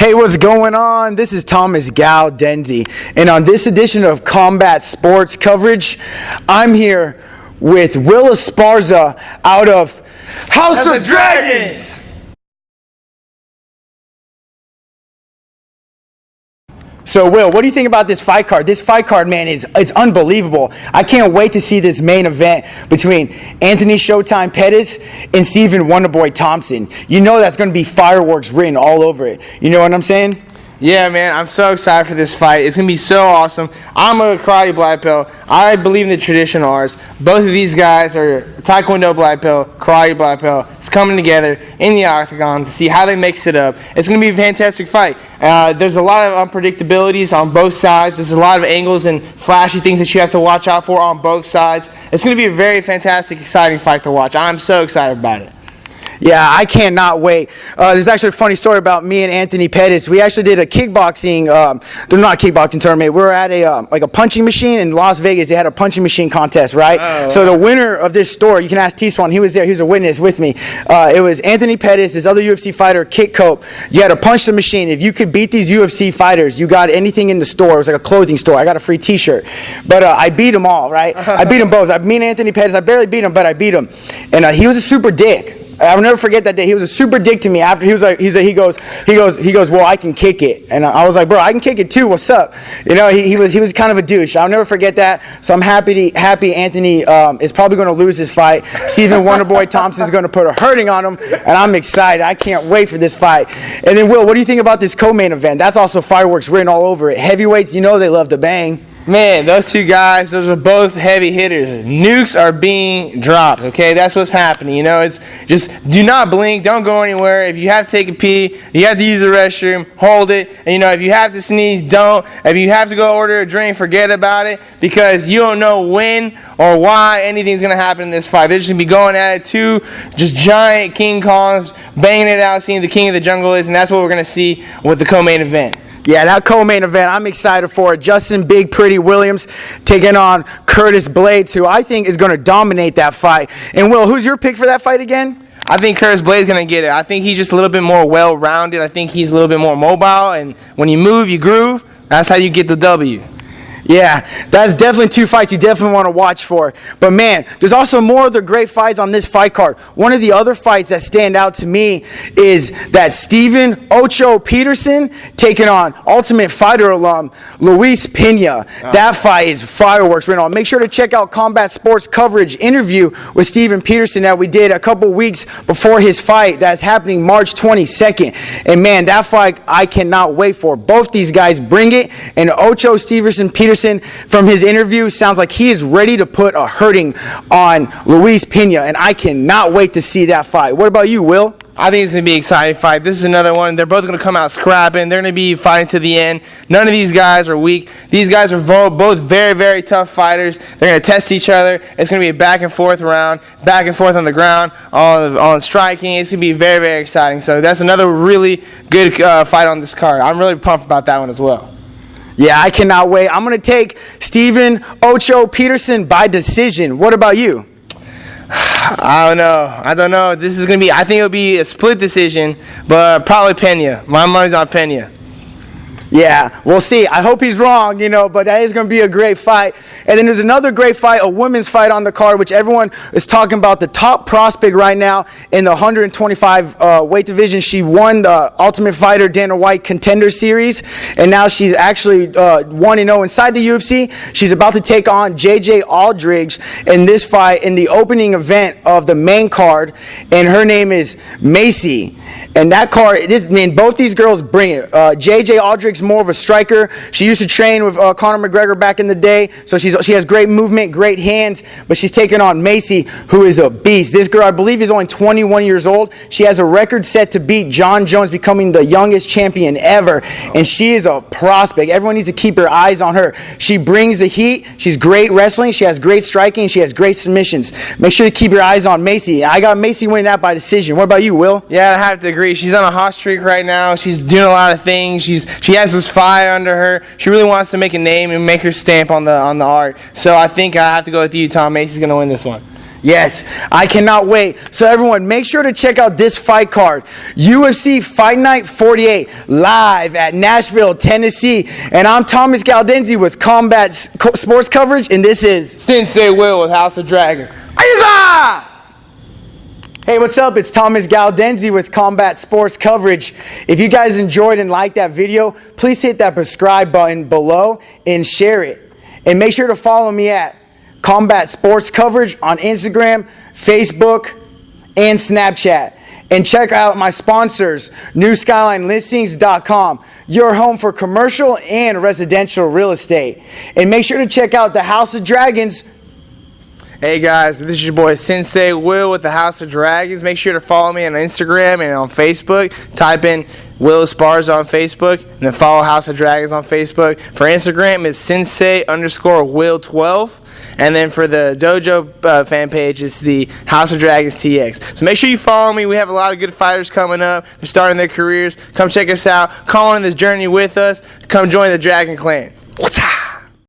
Hey, what's going on? This is Thomas Denzi, and on this edition of Combat Sports Coverage, I'm here with Will Esparza out of House of Dragons. So, Will, what do you think about this fight card? This fight card, man, it's unbelievable. I can't wait to see this main event between Anthony Showtime Pettis and Stephen Wonderboy Thompson. You know that's going to be fireworks written all over it. You know what I'm saying? Yeah, man, I'm so excited for this fight. It's going to be so awesome. I'm a karate black belt. I believe in the traditional arts. Both of these guys are taekwondo black belt, karate black belt. It's coming together in the octagon to see how they mix it up. It's going to be a fantastic fight. There's a lot of unpredictabilities on both sides. There's a lot of angles and flashy things that you have to watch out for on both sides. It's going to be a very fantastic, exciting fight to watch. I'm so excited about it. Yeah, I cannot wait. There's actually a funny story about me and Anthony Pettis. We actually did a kickboxing, they're not a kickboxing tournament. We were at a punching machine in Las Vegas. They had a punching machine contest, right? Oh. So the winner of this store, you can ask T-Swan, he was there. He was a witness with me. It was Anthony Pettis, this other UFC fighter, Kick Cope. You had to punch the machine. If you could beat these UFC fighters, you got anything in the store. It was like a clothing store. I got a free T-shirt. But I beat them all, right? I beat them both. Me and Anthony Pettis, I barely beat him, but I beat him. And he was a super dick. I'll never forget that day. He was a super dick to me. After he goes, well, I can kick it, and I was like, bro, I can kick it too. What's up? You know, he was kind of a douche. I'll never forget that. So I'm happy Anthony is probably going to lose this fight. Stephen Wonderboy Thompson's going to put a hurting on him, and I'm excited. I can't wait for this fight. And then Will, what do you think about this co-main event? That's also fireworks written all over it. Heavyweights, you know they love to bang. Man, those two guys, those are both heavy hitters. Nukes are being dropped, okay? That's what's happening. You know, it's just do not blink. Don't go anywhere. If you have to take a pee, you have to use the restroom, hold it. And, you know, if you have to sneeze, don't. If you have to go order a drink, forget about it because you don't know when or why anything's going to happen in this fight. They're just going to be going at it. Two just giant King Kongs, banging it out, seeing the king of the jungle is, and that's what we're going to see with the co-main event. Yeah, that co-main event, I'm excited for it. Justin Big Pretty Williams taking on Curtis Blades, who I think is going to dominate that fight. And Will, who's your pick for that fight again? I think Curtis Blades is going to get it. I think he's just a little bit more well-rounded. I think he's a little bit more mobile. And when you move, you groove. That's how you get the W. Yeah, that's definitely two fights you definitely want to watch for. But man, there's also more other great fights on this fight card. One of the other fights that stand out to me is that Steven Ocho Peterson taking on Ultimate Fighter alum Luis Pena. Oh. That fight is fireworks right now. Make sure to check out Combat Sports Coverage interview with Steven Peterson that we did a couple weeks before his fight that's happening March 22nd. And man, that fight I cannot wait for. Both these guys bring it, and Ocho Peterson from his interview sounds like he is ready to put a hurting on Luis Pena, and I cannot wait to see that fight. What about you, Will? I think it's going to be an exciting fight. This is another one. They're both going to come out scrapping. They're going to be fighting to the end. None of these guys are weak. These guys are both very, very tough fighters. They're going to test each other. It's going to be a back and forth round, back and forth on the ground, on striking. It's going to be very, very exciting. So that's another really good fight on this card. I'm really pumped about that one as well. Yeah, I cannot wait. I'm going to take Steven Ocho Peterson by decision. What about you? I don't know. This is going to be, I think it'll be a split decision, but probably Pena. My money's on Pena. Yeah, we'll see. I hope he's wrong, but that is going to be a great fight. And then there's another great fight, a women's fight on the card, which everyone is talking about. The top prospect right now in the 125 weight division. She won the Ultimate Fighter Dana White Contender Series, and now she's actually 1-0 inside the UFC. She's about to take on J.J. Aldridge in this fight in the opening event of the main card, and her name is Macy. And that card, both these girls bring it. J.J. Aldrich's more of a striker. She used to train with Conor McGregor back in the day, so she has great movement, great hands, but she's taking on Macy, who is a beast. This girl, I believe, is only 21 years old. She has a record set to beat John Jones, becoming the youngest champion ever, and she is a prospect. Everyone needs to keep their eyes on her. She brings the heat. She's great wrestling. She has great striking. She has great submissions. Make sure to keep your eyes on Macy. I got Macy winning that by decision. What about you, Will? Yeah, I have to agree. She's on a hot streak right now. She's doing a lot of things. She has this fire under her. She really wants to make a name and make her stamp on the art. So I think I have to go with you, Tom. Macy's going to win this one. Yes, I cannot wait. So everyone, make sure to check out this fight card. UFC Fight Night 48, live at Nashville, Tennessee. And I'm Thomas Galdenzi with Combat Sports Coverage, and this is Sensei Will with House of Dragon. Ayuza! Hey, what's up? It's Thomas Galdenzi with Combat Sports Coverage. If you guys enjoyed and liked that video, please hit that subscribe button below and share it. And make sure to follow me at Combat Sports Coverage on Instagram, Facebook, and Snapchat. And check out my sponsors, NewSkylineListings.com, your home for commercial and residential real estate. And make sure to check out the House of Dragons. Hey guys, this is your boy Sensei Will with the House of Dragons. Make sure to follow me on Instagram and on Facebook. Type in Will Esparza on Facebook and then follow House of Dragons on Facebook. For Instagram, it's Sensei_Will12. And then for the dojo fan page, it's the House of Dragons TX. So make sure you follow me. We have a lot of good fighters coming up. They're starting their careers. Come check us out. Come on this journey with us. Come join the Dragon Clan. What's up?